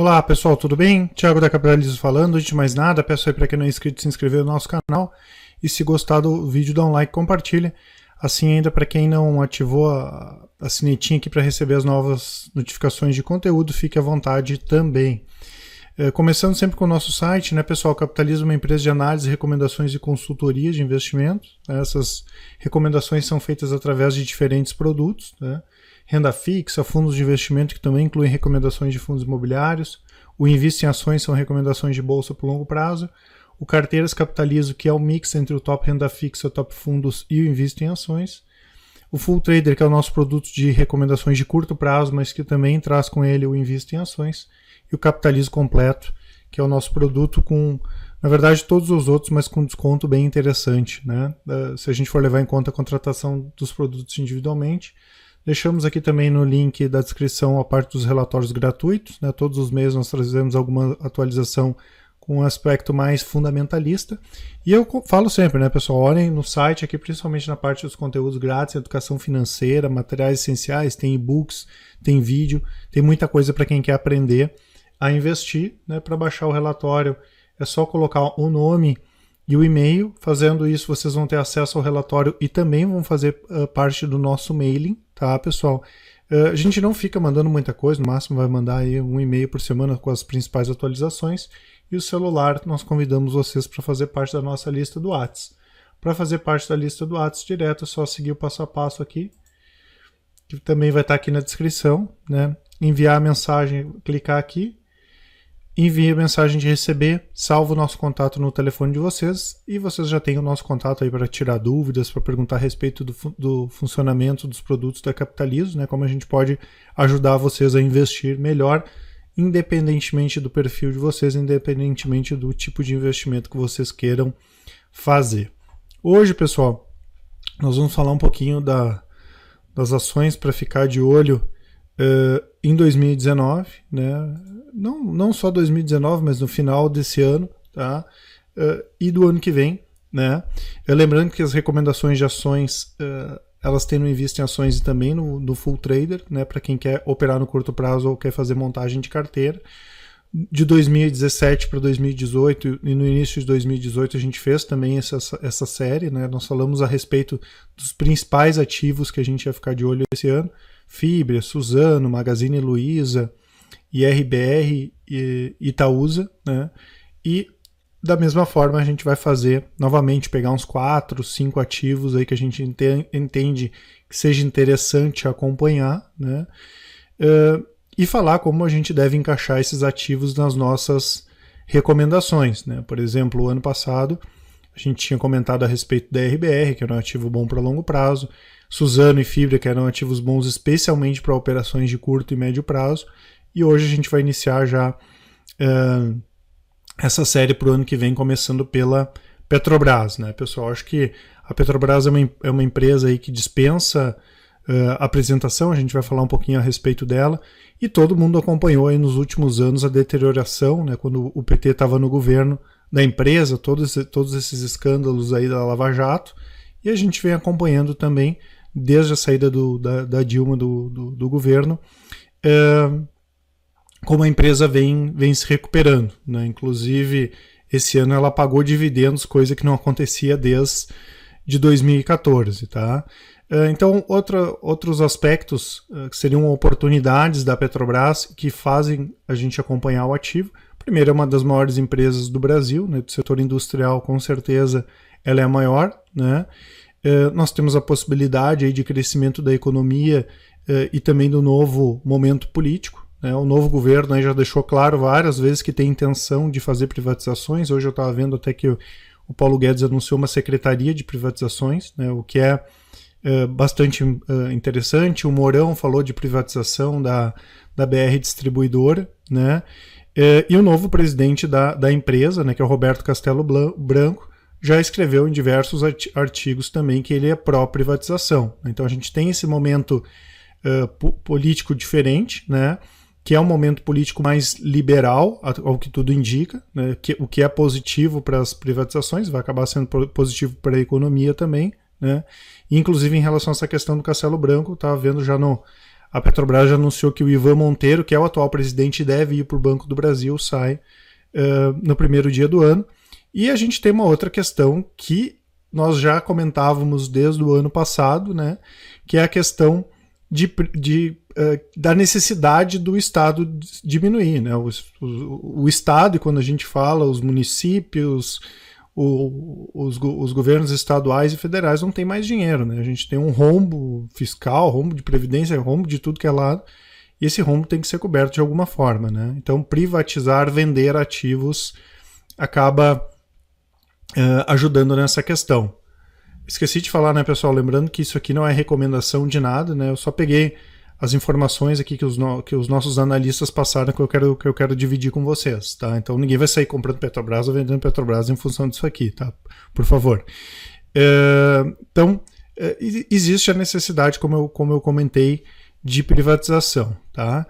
Olá pessoal, tudo bem? Thiago da Capitalismo falando. Antes de mais nada, peço aí para quem não é inscrito se inscrever no nosso canal e se gostar do vídeo dá um like, compartilha. Assim ainda para quem não ativou a sinetinha aqui para receber as novas notificações de conteúdo, fique à vontade também. Começando sempre com o nosso site, né pessoal, Capitalismo é uma empresa de análise, recomendações e consultoria de investimentos. Essas recomendações são feitas através de diferentes produtos, né? Renda fixa, fundos de investimento que também incluem recomendações de fundos imobiliários. O Invista em Ações são recomendações de bolsa por longo prazo. O Carteiras Capitalizo, que é o mix entre o top renda fixa, o top fundos e o Invista em Ações. O Full Trader, que é o nosso produto de recomendações de curto prazo, mas que também traz com ele o Invista em Ações. E o Capitalizo Completo, que é o nosso produto com, na verdade, todos os outros, mas com desconto bem interessante, né? Se a gente for levar em conta a contratação dos produtos individualmente. Deixamos aqui também no link da descrição a parte dos relatórios gratuitos, né? Todos os meses nós trazemos alguma atualização com um aspecto mais fundamentalista. E eu falo sempre, né, pessoal, olhem no site aqui, principalmente na parte dos conteúdos grátis, educação financeira, materiais essenciais, tem e-books, tem vídeo, tem muita coisa para quem quer aprender a investir, né? Para baixar o relatório é só colocar o nome e o e-mail. Fazendo isso vocês vão ter acesso ao relatório e também vão fazer parte do nosso mailing, tá pessoal? A gente não fica mandando muita coisa, no máximo vai mandar aí um e-mail por semana com as principais atualizações, e o celular nós convidamos vocês para fazer parte da nossa lista do Whats. Para fazer parte da lista do Whats direto é só seguir o passo a passo aqui, que também vai estar aqui na descrição, né? Enviar a mensagem, clicar aqui, envie a mensagem de receber, salva o nosso contato no telefone de vocês e vocês já têm o nosso contato aí para tirar dúvidas, para perguntar a respeito do funcionamento dos produtos da Capitalizo, né? Como a gente pode ajudar vocês a investir melhor, independentemente do perfil de vocês, independentemente do tipo de investimento que vocês queiram fazer. Hoje, pessoal, nós vamos falar um pouquinho das ações para ficar de olho em 2019, né? Não só 2019, mas no final desse ano, tá? E do ano que vem, né? Lembrando que as recomendações de ações elas têm no Invista em Ações e também no Full Trader, né? Para quem quer operar no curto prazo ou quer fazer montagem de carteira. De 2017 para 2018 e no início de 2018 a gente fez também essa série, né? Nós falamos a respeito dos principais ativos que a gente ia ficar de olho esse ano. Fibra, Suzano, Magazine Luiza, IRBR e Itaúsa, né? E da mesma forma a gente vai fazer novamente, pegar uns 4, 5 ativos aí que a gente entende que seja interessante acompanhar, né? E falar como a gente deve encaixar esses ativos nas nossas recomendações, né? Por exemplo, o ano passado a gente tinha comentado a respeito da IRBR, que era um ativo bom para longo prazo, Suzano e Fibra, que eram ativos bons especialmente para operações de curto e médio prazo, e hoje a gente vai iniciar já essa série para o ano que vem, começando pela Petrobras, né, pessoal? Acho que a Petrobras é uma empresa aí que dispensa apresentação, a gente vai falar um pouquinho a respeito dela, e todo mundo acompanhou aí nos últimos anos a deterioração, né, quando o PT estava no governo da empresa, todos esses escândalos aí da Lava Jato, e a gente vem acompanhando também desde a saída da Dilma do governo, como a empresa vem se recuperando, né? Inclusive, esse ano ela pagou dividendos, coisa que não acontecia desde 2014. Tá? Então, outros aspectos que seriam oportunidades da Petrobras que fazem a gente acompanhar o ativo. Primeiro, é uma das maiores empresas do Brasil, né? Do setor industrial, com certeza, ela é a maior, né? Nós temos a possibilidade aí de crescimento da economia e também do novo momento político, né? O novo governo aí já deixou claro várias vezes que tem intenção de fazer privatizações. Hoje eu estava vendo até que o Paulo Guedes anunciou uma secretaria de privatizações, né? O que é bastante interessante. O Mourão falou de privatização da BR Distribuidora, né? E o novo presidente da empresa, né, que é o Roberto Castelo Branco, já escreveu em diversos artigos também que ele é pró-privatização. Então a gente tem esse momento político diferente, né, que é um momento político mais liberal, ao que tudo indica, né, o que é positivo para as privatizações, vai acabar sendo positivo para a economia também, né, e inclusive em relação a essa questão do Castelo Branco, estava vendo já A Petrobras já anunciou que o Ivan Monteiro, que é o atual presidente e deve ir para o Banco do Brasil, sai no primeiro dia do ano. E a gente tem uma outra questão que nós já comentávamos desde o ano passado, né, que é a questão da necessidade do Estado diminuir. Né? O Estado, e quando a gente fala os municípios, os governos estaduais e federais não têm mais dinheiro. Né? A gente tem um rombo fiscal, rombo de previdência, rombo de tudo que é lado, e esse rombo tem que ser coberto de alguma forma. Né? Então, privatizar, vender ativos acaba ajudando nessa questão. Esqueci de falar, né, pessoal? Lembrando que isso aqui não é recomendação de nada, né? Eu só peguei as informações aqui que os nossos analistas passaram que eu quero dividir com vocês, tá? Então ninguém vai sair comprando Petrobras ou vendendo Petrobras em função disso aqui, tá? Por favor. Então, existe a necessidade, como eu comentei, de privatização, tá?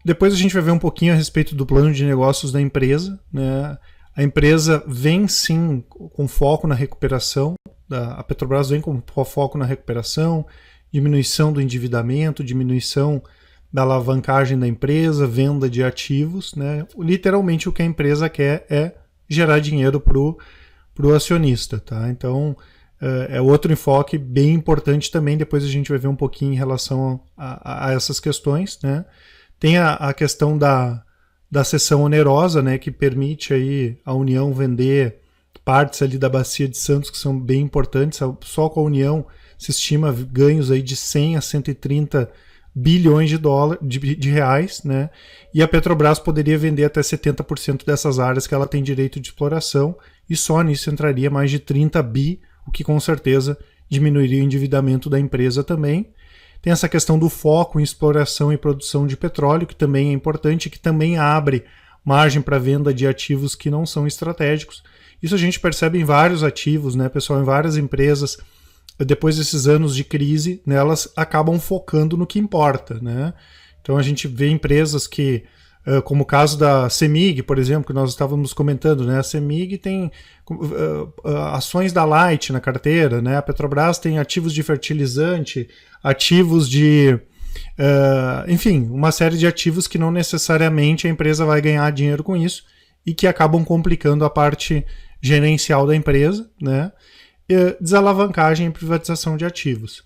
Depois a gente vai ver um pouquinho a respeito do plano de negócios da empresa, né? A empresa vem sim com foco na recuperação, a Petrobras vem com foco na recuperação, diminuição do endividamento, diminuição da alavancagem da empresa, venda de ativos, né? Literalmente o que a empresa quer é gerar dinheiro para o acionista, tá? Então é outro enfoque bem importante também, depois a gente vai ver um pouquinho em relação a essas questões, né? Tem a questão da cessão onerosa, né, que permite aí a União vender partes ali da Bacia de Santos que são bem importantes. Só com a União se estima ganhos aí de 100 a 130 bilhões de reais, né? E a Petrobras poderia vender até 70% dessas áreas que ela tem direito de exploração, e só nisso entraria mais de 30 bi, o que com certeza diminuiria o endividamento da empresa também. Tem essa questão do foco em exploração e produção de petróleo, que também é importante, que também abre margem para venda de ativos que não são estratégicos. Isso a gente percebe em vários ativos, né, pessoal, em várias empresas. Depois desses anos de crise, né, elas acabam focando no que importa, né? Então a gente vê empresas que, como o caso da CEMIG, por exemplo, que nós estávamos comentando, né? A CEMIG tem ações da Light na carteira, né? A Petrobras tem ativos de fertilizante, ativos de... enfim, uma série de ativos que não necessariamente a empresa vai ganhar dinheiro com isso e que acabam complicando a parte gerencial da empresa, né? Desalavancagem e privatização de ativos.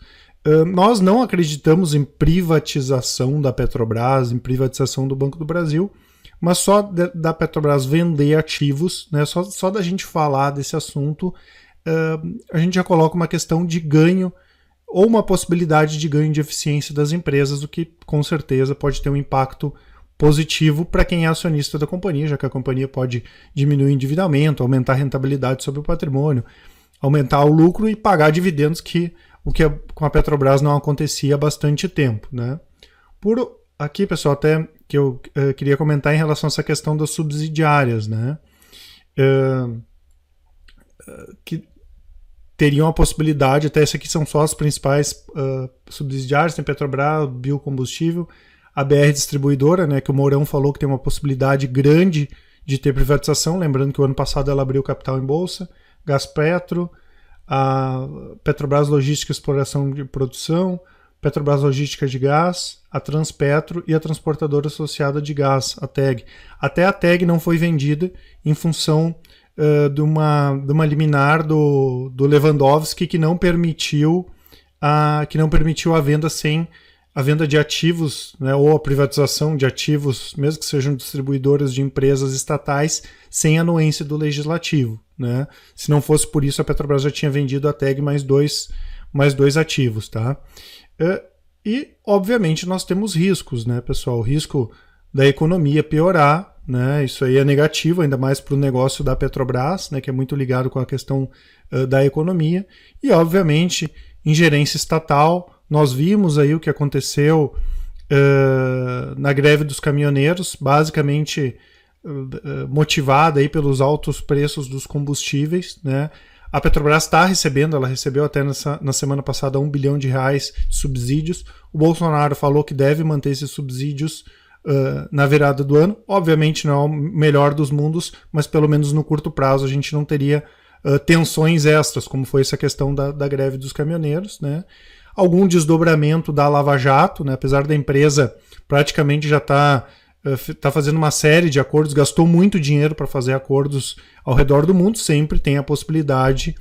Nós não acreditamos em privatização da Petrobras, em privatização do Banco do Brasil, mas só da Petrobras vender ativos, né, só da gente falar desse assunto, a gente já coloca uma questão de ganho ou uma possibilidade de ganho de eficiência das empresas, o que com certeza pode ter um impacto positivo para quem é acionista da companhia, já que a companhia pode diminuir o endividamento, aumentar a rentabilidade sobre o patrimônio, aumentar o lucro e pagar dividendos, o que com a Petrobras não acontecia há bastante tempo, né? Por aqui, pessoal, até que eu queria comentar em relação a essa questão das subsidiárias, né? Que teriam a possibilidade, até esse aqui são só as principais subsidiárias, tem Petrobras, Biocombustível, a BR Distribuidora, né, que o Mourão falou que tem uma possibilidade grande de ter privatização, lembrando que o ano passado ela abriu capital em bolsa, Gaspetro, a Petrobras Logística e Exploração de Produção, Petrobras Logística de Gás, a Transpetro e a transportadora associada de gás, a TEG. Até a TEG não foi vendida em função de uma liminar do Lewandowski que não permitiu a venda sem a venda de ativos, né, ou a privatização de ativos, mesmo que sejam distribuidoras de empresas estatais, sem anuência do legislativo, né? Se não fosse por isso, a Petrobras já tinha vendido a TEG mais dois ativos, tá? E, obviamente, nós temos riscos, né, pessoal? O risco da economia piorar, né? Isso aí é negativo, ainda mais para o negócio da Petrobras, né, que é muito ligado com a questão da economia. E, obviamente, ingerência estatal. Nós vimos aí o que aconteceu na greve dos caminhoneiros, basicamente motivada aí pelos altos preços dos combustíveis, né? A Petrobras está recebendo, ela recebeu até na semana passada R$1 bilhão de subsídios. O Bolsonaro falou que deve manter esses subsídios na virada do ano. Obviamente não é o melhor dos mundos, mas pelo menos no curto prazo a gente não teria tensões extras, como foi essa questão da greve dos caminhoneiros, né? algum desdobramento da Lava Jato, né? Apesar da empresa praticamente já tá fazendo uma série de acordos, gastou muito dinheiro para fazer acordos ao redor do mundo, sempre tem a possibilidade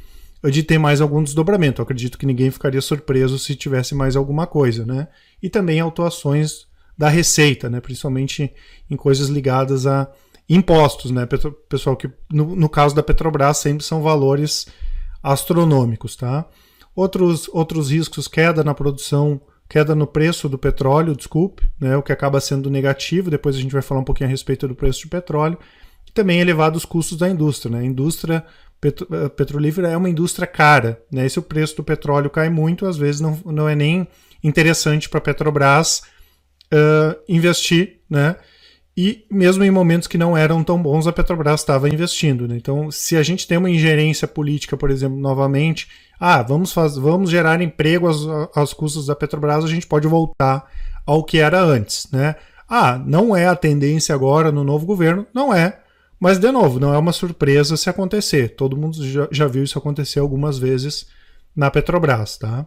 de ter mais algum desdobramento. Eu acredito que ninguém ficaria surpreso se tivesse mais alguma coisa, né? E também autuações da Receita, né? Principalmente em coisas ligadas a impostos, né? Pessoal, que no caso da Petrobras sempre são valores astronômicos, tá? Outros riscos, queda na produção, queda no preço do petróleo, desculpe, né? O que acaba sendo negativo. Depois a gente vai falar um pouquinho a respeito do preço do petróleo. E também elevados custos da indústria, né? A indústria petrolífera é uma indústria cara, né? E se o preço do petróleo cai muito, às vezes não é nem interessante para a Petrobras investir, né? E mesmo em momentos que não eram tão bons, a Petrobras estava investindo, né? Então, se a gente tem uma ingerência política, por exemplo, novamente, vamos gerar emprego aos custos da Petrobras, a gente pode voltar ao que era antes, né? Não é a tendência agora no novo governo? Não é. Mas, de novo, não é uma surpresa se acontecer. Todo mundo já viu isso acontecer algumas vezes na Petrobras, tá?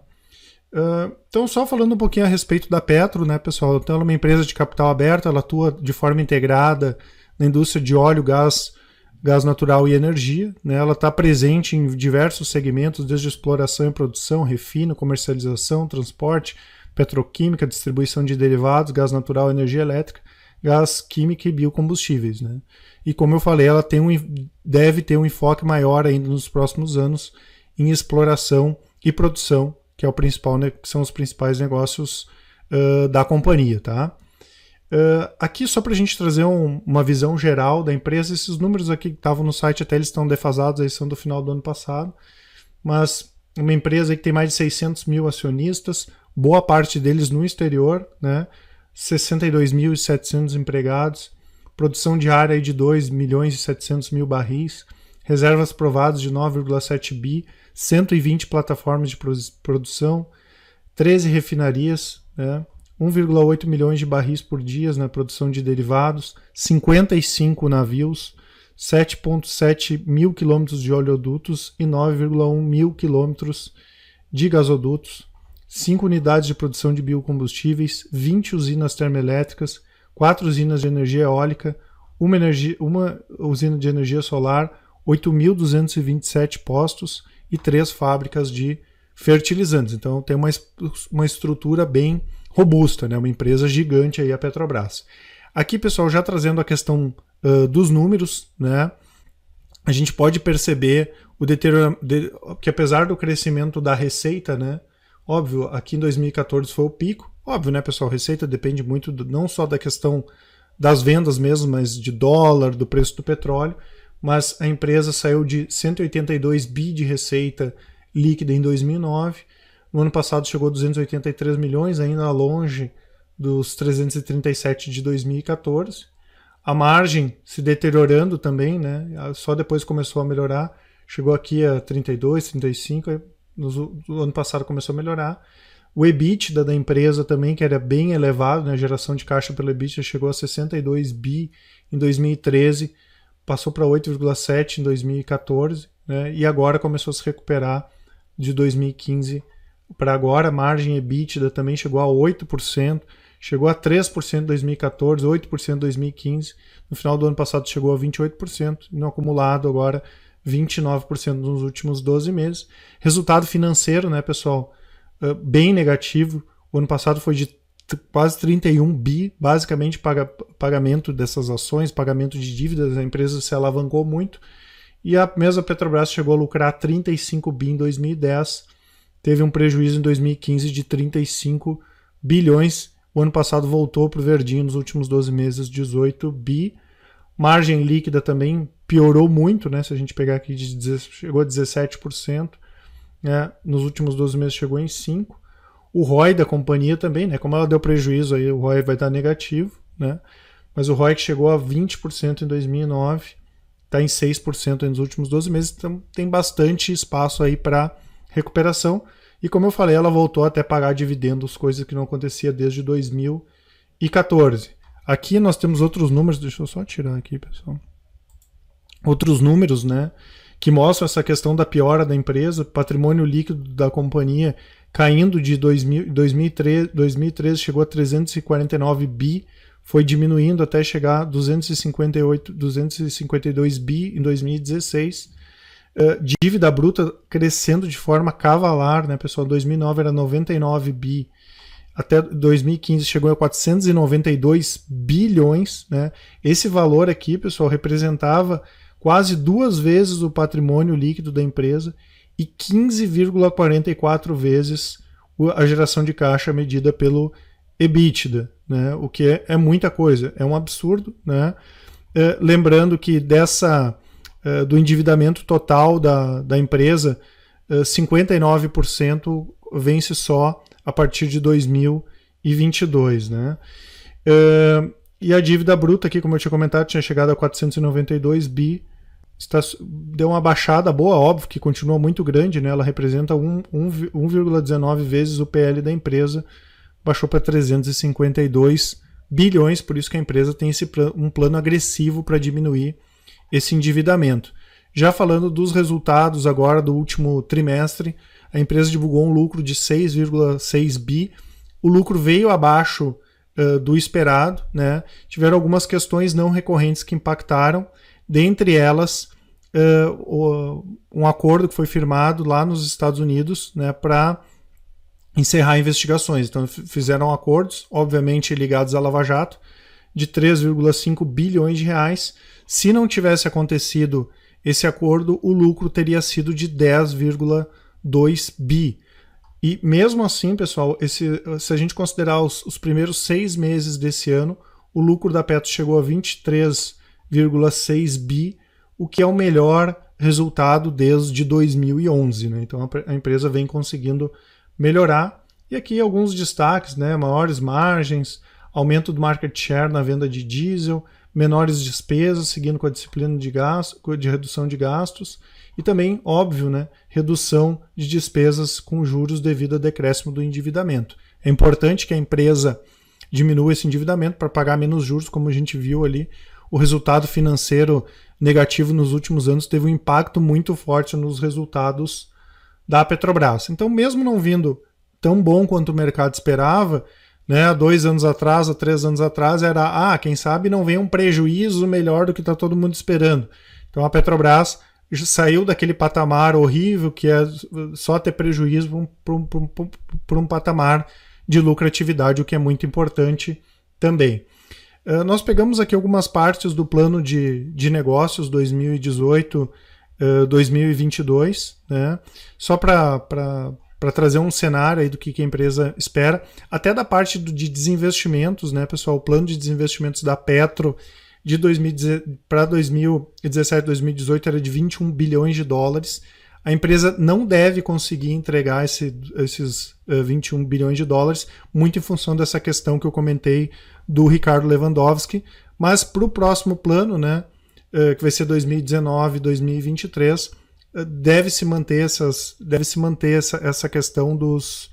Então, só falando um pouquinho a respeito da Petro, né, pessoal? Então, ela é uma empresa de capital aberto, ela atua de forma integrada na indústria de óleo, gás natural e energia, né? Ela está presente em diversos segmentos, desde exploração e produção, refino, comercialização, transporte, petroquímica, distribuição de derivados, gás natural, energia elétrica, gás química e biocombustíveis, né? E como eu falei, ela deve ter um enfoque maior ainda nos próximos anos em exploração e produção, que é o principal, né, que são os principais negócios da companhia, tá? Aqui só para a gente trazer uma visão geral da empresa, esses números aqui que estavam no site até eles estão defasados, eles são do final do ano passado, mas uma empresa que tem mais de 600 mil acionistas, boa parte deles no exterior, né? 62.700 empregados, produção diária de 2.700.000 barris, reservas provadas de 9,7 bi, 120 plataformas de produção, 13 refinarias, né? 1,8 milhões de barris por dia na produção de derivados, 55 navios, 7,7 mil quilômetros de oleodutos e 9,1 mil quilômetros de gasodutos, 5 unidades de produção de biocombustíveis, 20 usinas termoelétricas, 4 usinas de energia eólica, uma usina de energia solar, 8.227 postos e 3 fábricas de fertilizantes. Então tem uma estrutura bem robusta, né? Uma empresa gigante aí, a Petrobras. Aqui, pessoal, já trazendo a questão dos números, né? A gente pode perceber que apesar do crescimento da receita, né? Óbvio, aqui em 2014 foi o pico. Óbvio, né, pessoal? Receita depende muito não só da questão das vendas mesmo, mas de dólar, do preço do petróleo. Mas a empresa saiu de 182 bi de receita líquida em 2009. No ano passado chegou a 283 milhões, ainda longe dos 337 de 2014. A margem se deteriorando também, né? Só depois começou a melhorar. Chegou aqui a 32, 35, no ano passado começou a melhorar. O EBITDA da empresa também, que era bem elevado, né? A geração de caixa pelo EBITDA chegou a 62 bi em 2013, passou para 8,7 em 2014, né? E agora começou a se recuperar de 2015 para agora. A margem EBITDA também chegou a 8%, chegou a 3% em 2014, 8% em 2015, no final do ano passado chegou a 28%, e no acumulado agora 29% nos últimos 12 meses. Resultado financeiro, né, pessoal, bem negativo. O ano passado foi de quase 31 bi, basicamente pagamento dessas ações, pagamento de dívidas, a empresa se alavancou muito, e a mesma Petrobras chegou a lucrar 35 bi em 2010, teve um prejuízo em 2015 de 35 bilhões, o ano passado voltou para o verdinho nos últimos 12 meses, 18 bi, margem líquida também piorou muito, né? Se a gente pegar aqui, chegou a 17%, né? Nos últimos 12 meses chegou em 5%. O ROI da companhia também, né? Como ela deu prejuízo, aí o ROI vai estar negativo, né? Mas o ROI que chegou a 20% em 2009, está em 6% nos últimos 12 meses, então tem bastante espaço aí para recuperação. E como eu falei, ela voltou até pagar dividendos, coisa que não acontecia desde 2014. Aqui nós temos outros números, deixa eu só tirar aqui, pessoal. Outros números, né, que mostram essa questão da piora da empresa. Patrimônio líquido da companhia caindo de 2013 chegou a 349 bi, foi diminuindo até chegar a 252 bi em 2016. Dívida bruta crescendo de forma cavalar, né, pessoal? Em 2009 era 99 bi, até 2015 chegou a 492 bilhões, né? Esse valor aqui, pessoal, representava quase 2 vezes o patrimônio líquido da empresa e 15,44 vezes a geração de caixa medida pelo EBITDA, né? O que é muita coisa, é um absurdo, né? Lembrando que do endividamento total da empresa, 59% vence só a partir de 2022, né? E a dívida bruta aqui, como eu tinha comentado, tinha chegado a 492 bi, deu uma baixada boa, óbvio que continua muito grande, né? Ela representa 1,19 vezes o PL da empresa, baixou para 352 bilhões, por isso que a empresa tem um plano agressivo para diminuir esse endividamento. Já falando dos resultados agora do último trimestre, a empresa divulgou um lucro de 6,6 bi, o lucro veio abaixo do esperado, né? Tiveram algumas questões não recorrentes que impactaram, dentre elas um acordo que foi firmado lá nos Estados Unidos, né, para encerrar investigações. Então fizeram acordos, obviamente ligados à Lava Jato, de 3,5 bilhões de reais. Se não tivesse acontecido esse acordo, o lucro teria sido de 10,2 bi. E mesmo assim, pessoal, se a gente considerar os primeiros 6 meses desse ano, o lucro da Petros chegou a 23,6 bi, o que é o melhor resultado desde 2011, né? Então a empresa vem conseguindo melhorar. E aqui alguns destaques, né? Maiores margens, aumento do market share na venda de diesel, menores despesas, seguindo com a disciplina de redução de gastos, e também, óbvio, né, redução de despesas com juros devido ao decréscimo do endividamento. É importante que a empresa diminua esse endividamento para pagar menos juros, como a gente viu ali. O resultado financeiro negativo nos últimos anos teve um impacto muito forte nos resultados da Petrobras. Então, mesmo não vindo tão bom quanto o mercado esperava, né, há 2 anos atrás, há 3 anos atrás, era, quem sabe não vem um prejuízo melhor do que está todo mundo esperando. Então a Petrobras saiu daquele patamar horrível que é só ter prejuízo para um patamar de lucratividade, o que é muito importante também. Nós pegamos aqui algumas partes do plano de negócios 2018-2022, né, só para trazer um cenário aí do que a empresa espera, até da parte de desinvestimentos, né, pessoal? O plano de desinvestimentos da Petro para 2017 2018 era de 21 bilhões de dólares. A empresa não deve conseguir entregar esses 21 bilhões de dólares, muito em função dessa questão que eu comentei do Ricardo Lewandowski, mas para o próximo plano, né, que vai ser 2019 2023, deve-se manter essa questão dos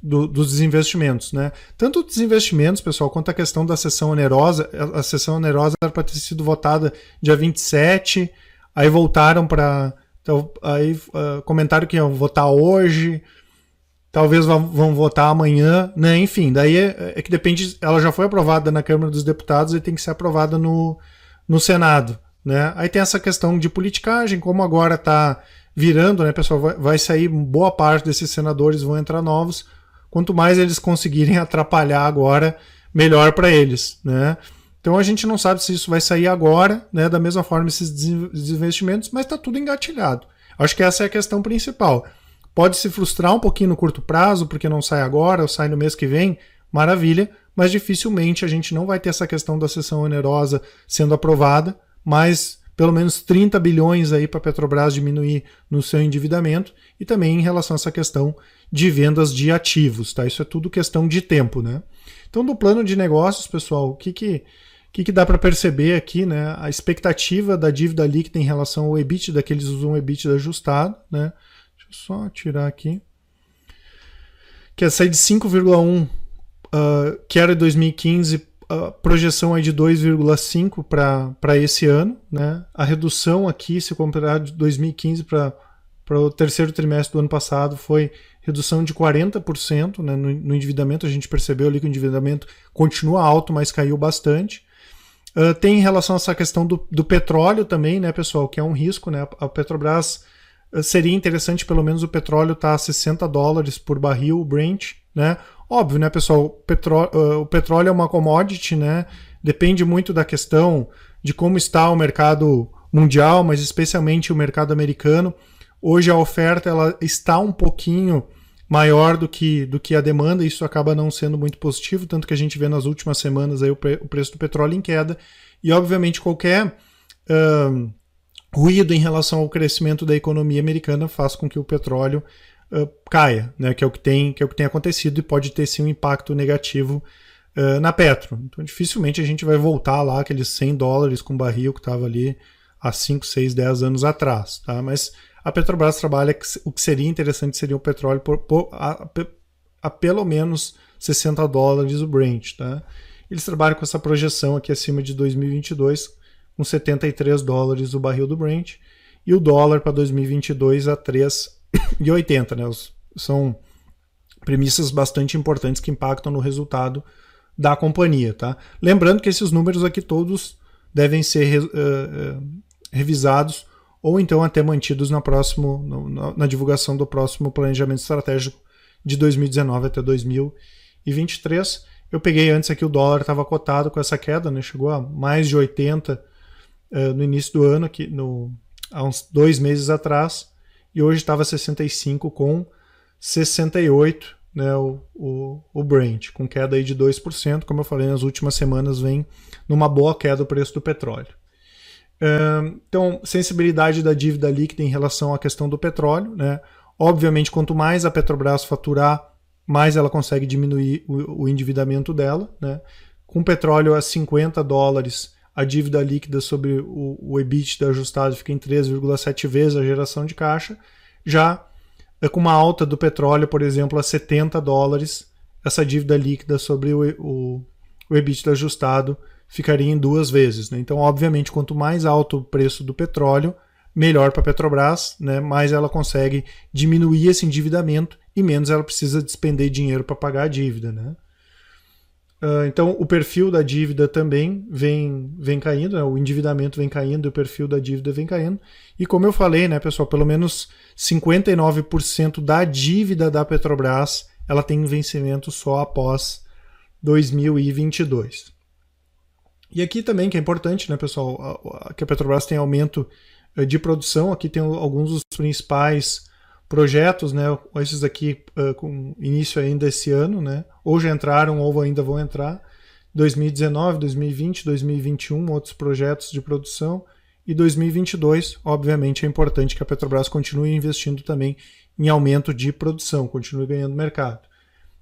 desinvestimentos, né? Tanto os desinvestimentos, pessoal, quanto a questão da cessão onerosa. A cessão onerosa era para ter sido votada dia 27, aí voltaram para... Então, aí comentaram que iam votar hoje, talvez vão votar amanhã, né? Enfim, daí é que depende... Ela já foi aprovada na Câmara dos Deputados e tem que ser aprovada no Senado, né? Aí tem essa questão de politicagem, como agora está virando, né, pessoal? Vai sair boa parte desses senadores, vão entrar novos. Quanto mais eles conseguirem atrapalhar agora, melhor para eles, né? Então a gente não sabe se isso vai sair agora, né? Da mesma forma esses desinvestimentos, mas está tudo engatilhado. Acho que essa é a questão principal. Pode se frustrar um pouquinho no curto prazo, porque não sai agora ou sai no mês que vem, maravilha, mas dificilmente a gente não vai ter essa questão da cessão onerosa sendo aprovada, mas pelo menos 30 bilhões aí para a Petrobras diminuir no seu endividamento, e também em relação a essa questão de vendas de ativos, tá? Isso é tudo questão de tempo, né? Então, do plano de negócios, pessoal, o que dá para perceber aqui, né? A expectativa da dívida líquida em relação ao EBITDA, que eles usam o EBITDA ajustado, né? Deixa eu só tirar aqui. Que é sair de 5,1, que era em 2015, a projeção é de 2,5 para esse ano, né? A redução aqui, se comparar de 2015 para para o terceiro trimestre do ano passado foi redução de 40%, né, no endividamento. A gente percebeu ali que o endividamento continua alto, mas caiu bastante. Tem em relação a essa questão do petróleo também, né, pessoal, que é um risco, né? A Petrobras, seria interessante pelo menos o petróleo estar a $60 por barril, o Brent, né? Óbvio, né, pessoal, o petróleo é uma commodity, né? Depende muito da questão de como está o mercado mundial, mas especialmente o mercado americano. Hoje a oferta ela está um pouquinho maior do que a demanda, isso acaba não sendo muito positivo, tanto que a gente vê nas últimas semanas aí o preço do petróleo em queda, e obviamente qualquer ruído em relação ao crescimento da economia americana faz com que o petróleo caia, né, que é o que tem acontecido, e pode ter sim um impacto negativo na Petro. Então dificilmente a gente vai voltar lá aqueles $100 com barril que estava ali há 5, 6, 10 anos atrás, tá? Mas a Petrobras trabalha, o que seria interessante seria o petróleo a pelo menos $60 o Brent, tá? Eles trabalham com essa projeção aqui acima de 2022 com $73 o barril do Brent, e o dólar para 2022 a 3,80, né? São premissas bastante importantes que impactam no resultado da companhia, tá? Lembrando que esses números aqui todos devem ser revisados ou então até mantidos na divulgação do próximo planejamento estratégico de 2019 até 2023. Eu peguei antes aqui, o dólar estava cotado com essa queda, né? Chegou a mais de 80 no início do ano, há uns 2 meses atrás, e hoje estava 65 com 68, né, o Brent, com queda aí de 2%, como eu falei, nas últimas semanas vem numa boa queda o preço do petróleo. Então, sensibilidade da dívida líquida em relação à questão do petróleo, né? Obviamente, quanto mais a Petrobras faturar, mais ela consegue diminuir o endividamento dela, né? Com petróleo a $50, a dívida líquida sobre o EBITDA ajustado fica em 3,7 vezes a geração de caixa. Já com uma alta do petróleo, por exemplo, a $70, essa dívida líquida sobre o EBITDA ajustado ficaria em 2 vezes, né? Então, obviamente, quanto mais alto o preço do petróleo, melhor para a Petrobras, né? Mais ela consegue diminuir esse endividamento e menos ela precisa despender dinheiro para pagar a dívida, né? Então, o perfil da dívida também vem caindo, né? O endividamento vem caindo, o perfil da dívida vem caindo. E como eu falei, né, pessoal, pelo menos 59% da dívida da Petrobras ela tem vencimento só após 2022. E aqui também, que é importante, né, pessoal, que a Petrobras tem aumento de produção. Aqui tem alguns dos principais projetos, né, esses aqui com início ainda esse ano, né, ou já entraram ou ainda vão entrar, 2019, 2020, 2021, outros projetos de produção, e 2022, obviamente é importante que a Petrobras continue investindo também em aumento de produção, continue ganhando mercado.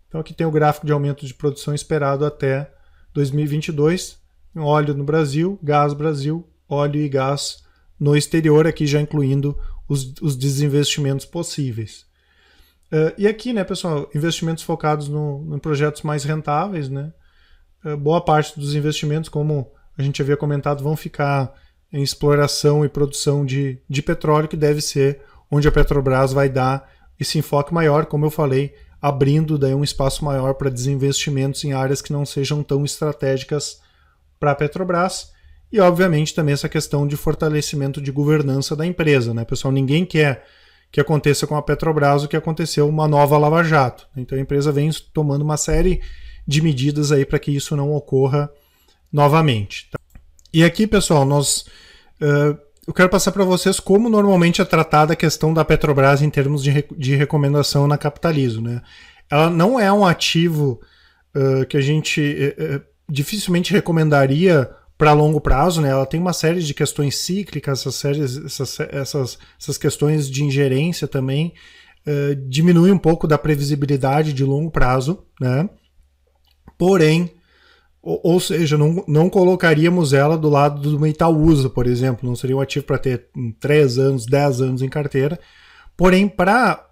Então aqui tem o gráfico de aumento de produção esperado até 2022, óleo no Brasil, gás Brasil, óleo e gás no exterior, aqui já incluindo os desinvestimentos possíveis. E aqui, né, pessoal, investimentos focados em projetos mais rentáveis, né? Boa parte dos investimentos, como a gente havia comentado, vão ficar em exploração e produção de petróleo, que deve ser onde a Petrobras vai dar esse enfoque maior, como eu falei, abrindo daí um espaço maior para desinvestimentos em áreas que não sejam tão estratégicas para a Petrobras. E, obviamente, também essa questão de fortalecimento de governança da empresa, né, pessoal? Ninguém quer que aconteça com a Petrobras o que aconteceu uma nova Lava Jato. Então, a empresa vem tomando uma série de medidas aí para que isso não ocorra novamente. Tá? E aqui, pessoal, eu quero passar para vocês como normalmente é tratada a questão da Petrobras em termos de recomendação na Capitalizo, né? Ela não é um ativo que a gente dificilmente recomendaria para longo prazo, né? Ela tem uma série de questões cíclicas, essas questões de ingerência também diminui um pouco da previsibilidade de longo prazo, né? Porém, ou seja, não colocaríamos ela do lado do uma Itaúsa, por exemplo, não seria um ativo para ter 3 anos, 10 anos em carteira. Porém, para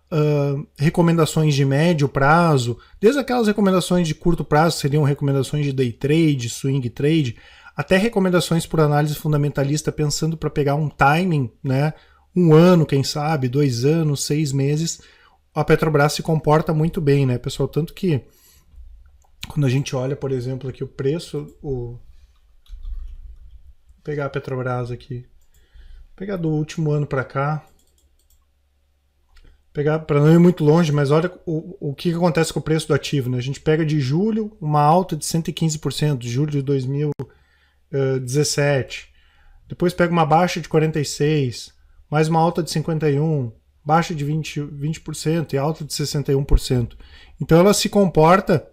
recomendações de médio prazo, desde aquelas recomendações de curto prazo, seriam recomendações de day trade, swing trade, até recomendações por análise fundamentalista, pensando para pegar um timing, né, um ano, quem sabe, 2 anos, 6 meses, a Petrobras se comporta muito bem, né, pessoal? Tanto que quando a gente olha, por exemplo, aqui o preço, vou pegar a Petrobras aqui, vou pegar do último ano para cá, pegar para não ir muito longe, mas olha o que acontece com o preço do ativo, né? A gente pega de julho uma alta de 115%, julho de 2017, depois pega uma baixa de 46%, mais uma alta de 51%, baixa de 20% e alta de 61%. Então ela se comporta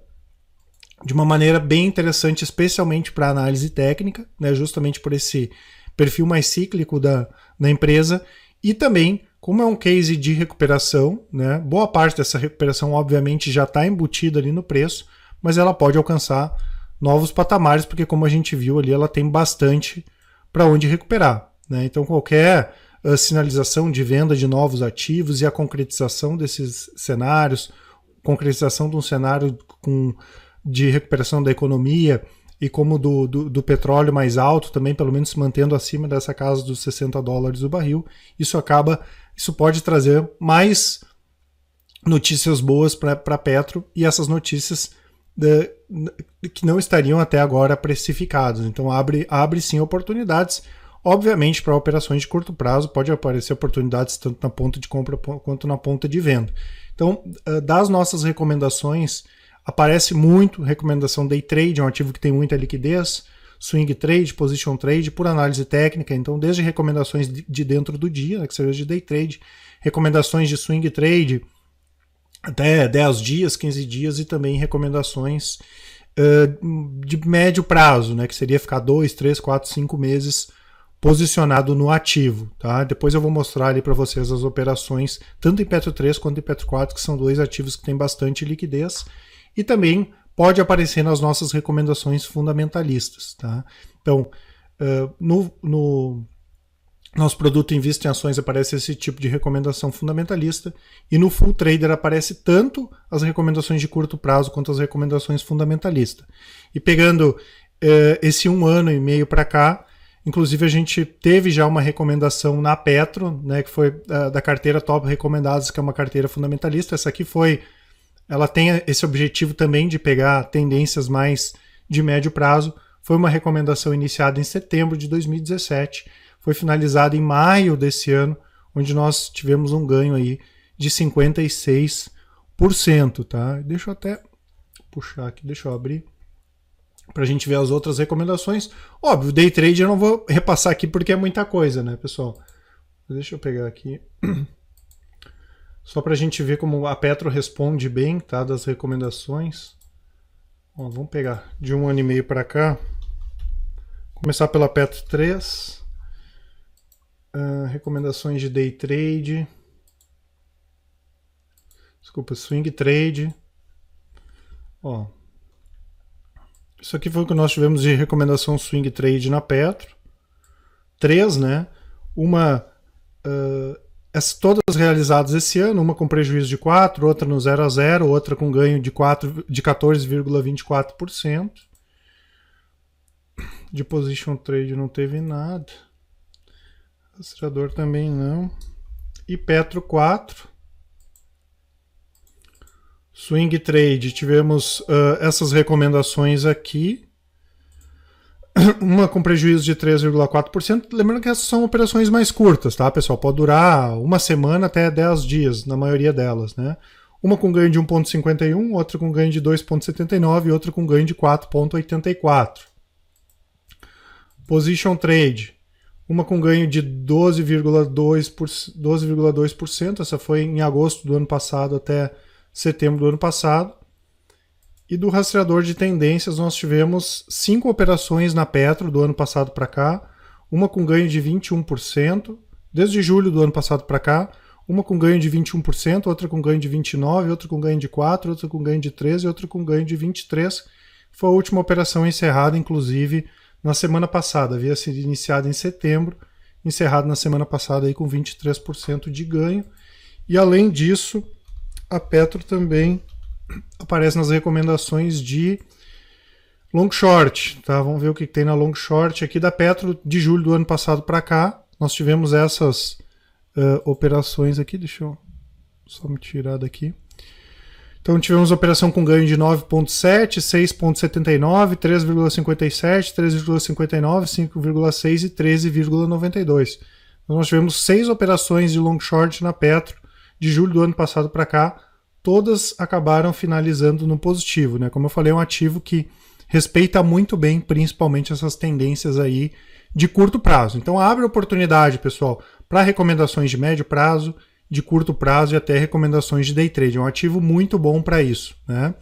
de uma maneira bem interessante, especialmente para análise técnica, né, justamente por esse perfil mais cíclico da empresa, e também, como é um case de recuperação, né, boa parte dessa recuperação obviamente já está embutida ali no preço, mas ela pode alcançar novos patamares, porque como a gente viu ali, ela tem bastante para onde recuperar, né? Então qualquer sinalização de venda de novos ativos e a concretização desses cenários, concretização de um cenário de recuperação da economia e como do petróleo mais alto também, pelo menos se mantendo acima dessa casa dos $60 o barril, isso pode trazer mais notícias boas para a Petro, e essas notícias que não estariam até agora precificadas. Então abre sim oportunidades. Obviamente, para operações de curto prazo, pode aparecer oportunidades tanto na ponta de compra quanto na ponta de venda. Então, das nossas recomendações, aparece muito recomendação day trade, é um ativo que tem muita liquidez, swing trade, position trade, por análise técnica. Então, desde recomendações de dentro do dia, né, que seja de day trade, recomendações de swing trade até 10 dias, 15 dias, e também recomendações de médio prazo, né, que seria ficar 2, 3, 4, 5 meses posicionado no ativo, tá? Depois eu vou mostrar ali para vocês as operações, tanto em Petro 3 quanto em Petro 4, que são dois ativos que têm bastante liquidez, e também pode aparecer nas nossas recomendações fundamentalistas, tá? Então, no nosso produto Invista em Ações aparece esse tipo de recomendação fundamentalista, e no Full Trader aparece tanto as recomendações de curto prazo quanto as recomendações fundamentalistas. E pegando esse 1 ano e meio para cá, inclusive a gente teve já uma recomendação na Petro, né, que foi da carteira Top Recomendados, que é uma carteira fundamentalista. Essa aqui ela tem esse objetivo também de pegar tendências mais de médio prazo. Foi uma recomendação iniciada em setembro de 2017, foi finalizada em maio desse ano, onde nós tivemos um ganho aí de 56%, tá? Deixa eu até puxar aqui, deixa eu abrir para a gente ver as outras recomendações. Óbvio, day trade eu não vou repassar aqui porque é muita coisa, né, pessoal? Deixa eu pegar aqui. Só para a gente ver como a Petro responde bem, tá, das recomendações. Ó, vamos pegar de 1 ano e meio para cá. Começar pela Petro 3. Recomendações de day trade. Desculpa, swing trade. Ó, isso aqui foi o que nós tivemos de recomendação swing trade na Petro. 3, né? Todas realizadas esse ano, uma com prejuízo de 4, outra no 0 a 0, outra com ganho de 14,24%. De position trade não teve nada. Rastreador também não. E Petro 4. Swing trade, tivemos essas recomendações aqui. Uma com prejuízo de 3,4%. Lembrando que essas são operações mais curtas, tá, pessoal? Pode durar 1 semana até 10 dias, na maioria delas, né? Uma com ganho de 1,51, outra com ganho de 2,79 e outra com ganho de 4,84. Position trade. Uma com ganho de 12,2%. Essa foi em agosto do ano passado até setembro do ano passado. E do rastreador de tendências nós tivemos 5 operações na Petro do ano passado para cá, uma com ganho de 21%, desde julho do ano passado para cá, uma com ganho de 21%, outra com ganho de 29%, outra com ganho de 4%, outra com ganho de 13% e outra com ganho de 23%. Foi a última operação encerrada, inclusive, na semana passada. Havia sido iniciada em setembro, encerrada na semana passada aí com 23% de ganho. E além disso, a Petro também aparece nas recomendações de long short, tá? Vamos ver o que tem na long short aqui da Petro de julho do ano passado para cá. Nós tivemos essas operações aqui, deixa eu só me tirar daqui. Então tivemos operação com ganho de 9,7, 6,79, 3,57, 3,59, 5,6 e 13,92. Então nós tivemos 6 operações de long short na Petro de julho do ano passado para cá, todas acabaram finalizando no positivo, né? Como eu falei, é um ativo que respeita muito bem, principalmente essas tendências aí de curto prazo. Então abre oportunidade, pessoal, para recomendações de médio prazo, de curto prazo e até recomendações de day trade. É um ativo muito bom para isso, né?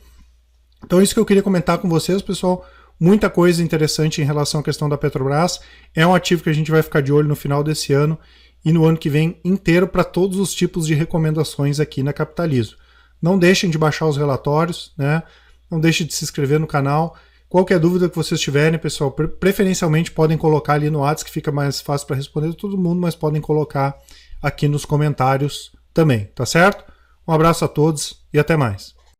Então isso que eu queria comentar com vocês, pessoal. Muita coisa interessante em relação à questão da Petrobras. É um ativo que a gente vai ficar de olho no final desse ano e no ano que vem inteiro para todos os tipos de recomendações aqui na Capitalizo. Não deixem de baixar os relatórios, né? Não deixem de se inscrever no canal. Qualquer dúvida que vocês tiverem, pessoal, preferencialmente podem colocar ali no WhatsApp, que fica mais fácil para responder todo mundo, mas podem colocar aqui nos comentários também, tá certo? Um abraço a todos e até mais.